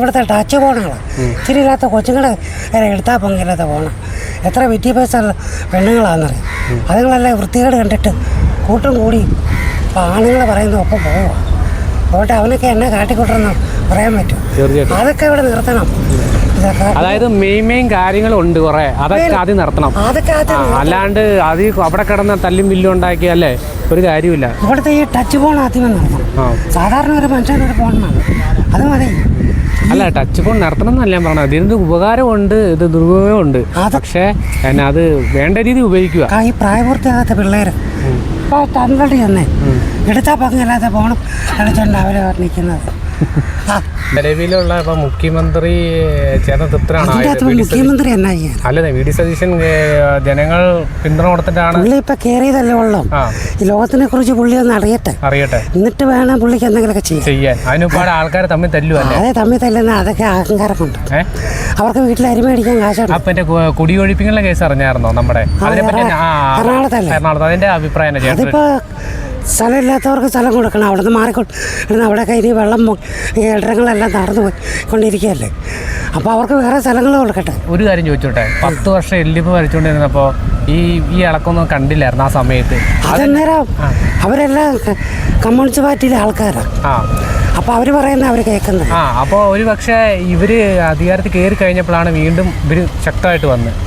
ഇവിടുത്തെ ടച്ച് ഫോണുകളാണ് ഇച്ചിരി ഇല്ലാത്ത കൊച്ചുങ്ങളെ എടുത്താൽ പങ്കില്ലാത്ത ഫോണ്. എത്ര വിദ്യാഭ്യാസമുള്ള പെണ്ണുങ്ങളാണെന്നറിയാം. അതുങ്ങളെല്ലാം വൃത്തികേട് കണ്ടിട്ട് കൂട്ടും കൂടി ആണുങ്ങൾ പറയുന്ന ഒപ്പം പോവുക. അതുകൊണ്ട് അവനൊക്കെ എന്നെ കാട്ടിക്കൂട്ടണമെന്ന് പറയാൻ പറ്റും. അതൊക്കെ ഇവിടെ നിർത്തണം. അതായത് മെയിൻ കാര്യങ്ങളുണ്ട് കുറെ, അതൊക്കെ ആദ്യം നിർത്തണം. അല്ലാണ്ട് അത് അവിടെ കിടന്ന തല്ലും വില്ലും ഉണ്ടാക്കിയല്ലേ ഒരു കാര്യമില്ല. ഇവിടുത്തെ ഈ ടച്ച് ഫോൺ ആദ്യമേ നിർത്തണം. സാധാരണ ഒരു മനുഷ്യനൊരു ഫോണാണ്, അത് മതി. അല്ല, ടച്ച് ഫോൺ നിർത്തണം എന്നല്ല ഞാൻ പറഞ്ഞത്. ഇതിന് ഉപകാരമുണ്ട്, ഇത് ദുരുപയോഗമുണ്ട്. പക്ഷേ അത് വേണ്ട രീതി ഉപയോഗിക്കുക. ഈ പ്രായപൂർത്തിയാകാത്ത പിള്ളേർ ഇപ്പോൾ തങ്ങളുടെ തന്നെ എടുത്താൽ പങ്കില്ലാത്ത ഫോണും കളിച്ചുകൊണ്ട് അവരെ നിൽക്കുന്നത്. നിലവിലുള്ള ഇപ്പൊ മുഖ്യമന്ത്രി ചേർന്ന തൃപ്തരാണ്. മുഖ്യമന്ത്രി എന്നാ ചെയ്യാൻ? അല്ലേ, വി ഡി സതീശൻ ജനങ്ങൾ പിന്തുണ കൊടുത്തിട്ടാണ് പുള്ളി ഇപ്പൊ കയറിയതല്ലേ ഉള്ളൂ. ഈ ലോകത്തിനെ കുറിച്ച് പുള്ളി ഒന്ന് അറിയട്ടെ, എന്നിട്ട് വേണം പുള്ളിക്ക് എന്തെങ്കിലുമൊക്കെ ചെയ്യാൻ. അതിനൊരുപാട് ആൾക്കാർ തമ്മിൽ തല്ലുവല്ലേ? അതെ, തമ്മിൽ തല്ലുന്ന അതൊക്കെ അഹങ്കാരം കൊണ്ട്. അവർക്ക് വീട്ടിൽ അരി മേടിക്കാൻ കാശുണ്ട്. അപ്പൊ എന്റെ കുടിയൊഴിപ്പിക്കുന്ന കേസ് അറിഞ്ഞായിരുന്നോ? നമ്മുടെ എറണാകുളത്ത് അതിന്റെ അഭിപ്രായം അതിപ്പോ സ്ഥലമില്ലാത്തവർക്ക് സ്ഥലം കൊടുക്കണം. അവിടെ നിന്ന് മാറിക്കൊണ്ട് അവിടെ കഴിഞ്ഞ് വെള്ളം ഇടങ്ങളെല്ലാം നടന്നു പോയിക്കൊണ്ടിരിക്കുകയല്ലേ. അപ്പോൾ അവർക്ക് വേറെ സ്ഥലങ്ങൾ കൊടുക്കട്ടെ. ഒരു കാര്യം ചോദിച്ചോട്ടെ, 10 വർഷം എല്ലിപ്പ് വരച്ചുകൊണ്ടിരുന്നപ്പോൾ ഈ ഇളക്കൊന്നും കണ്ടില്ലായിരുന്നു ആ സമയത്ത്? അതന്നേരം അവരെല്ലാം കമ്മ്യൂണിസ്റ്റ് പാർട്ടിയിലെ ആൾക്കാരാണ്. അപ്പോൾ അവർ പറയുന്നത് അവർ കേൾക്കുന്നത്. അപ്പോൾ ഒരു പക്ഷേ ഇവർ അധികാരത്തിൽ കയറി കഴിഞ്ഞപ്പോഴാണ് വീണ്ടും ഇവർ ശക്തമായിട്ട് വന്നത്.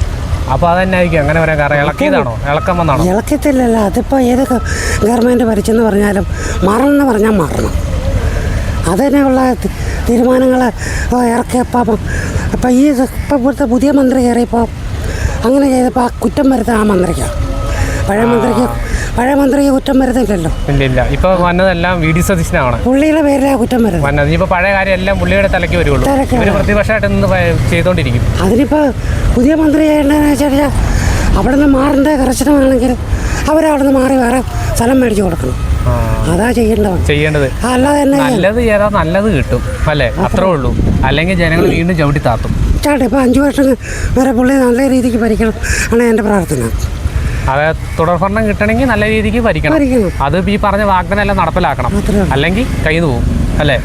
അപ്പോൾ അതന്നായിരിക്കും അങ്ങനെ പറയാൻ കാരണം ഇളക്കിയതാണോ? ഇളക്കം വന്നാണോ? ഇളക്കത്തില്ലല്ലോ. അതിപ്പോൾ ഏത് ഗവൺമെൻറ് ഭരിച്ചെന്ന് പറഞ്ഞാലും മാറണമെന്ന് പറഞ്ഞാൽ മാറണം. അതിനുള്ള തീരുമാനങ്ങൾ ഇറക്കിയപ്പോൾ ഇപ്പം ഇപ്പോഴത്തെ പുതിയ മന്ത്രി കയറിയപ്പോൾ അങ്ങനെ ചെയ്തപ്പോൾ ആ കുറ്റം വരുത്ത ആ മന്ത്രിക്കാണ്. പഴയ മന്ത്രിക്ക് കുറ്റം വരുന്നില്ലല്ലോ. ഇല്ല, ഇപ്പൊ വന്നതെല്ലാം വി ഡി സതീശനാണ്. പുള്ളിയുടെ പേരിലാണ് കുറ്റം വരുന്നത്. ഇനിയിപ്പോ പഴയ കാര്യം എല്ലാം പുള്ളിയുടെ തലയ്ക്ക് വരുള്ളൂ. പ്രതിപക്ഷമായിട്ട് നിന്ന് ചെയ്തോണ്ടിരിക്കും. അതിനിപ്പോ പുതിയ മന്ത്രി ചെയ്യേണ്ടതെന്ന് വെച്ചാൽ അവിടെ നിന്ന് മാറേണ്ട കർശനമാണെങ്കിൽ അവരവിടെ നിന്ന് മാറി വേറെ സ്ഥലം മേടിച്ചു കൊടുക്കണം. അതാ ചെയ്യേണ്ടത്. അല്ലാതെ നല്ലത് ചെയ്താൽ നല്ലത് കിട്ടും അല്ലേ? അത്രേ ഉള്ളൂ. അല്ലെങ്കിൽ ജനങ്ങൾ വീണ്ടും ചവിട്ടി താത്തും. ഇപ്പൊ 5 വർഷം വരെ പുള്ളി നല്ല രീതിക്ക് ഭരിക്കണം ആണ് എൻ്റെ പ്രാർത്ഥന. അതായത് തുടർഭരണം കിട്ടണമെങ്കിൽ നല്ല രീതിക്ക് ഭരിക്കണം. അത് ഈ പറഞ്ഞ വാഗ്ദാനം എല്ലാം നടപ്പിലാക്കണം, അല്ലെങ്കിൽ കയ്യിൽ നിന്ന് പോകും അല്ലേ?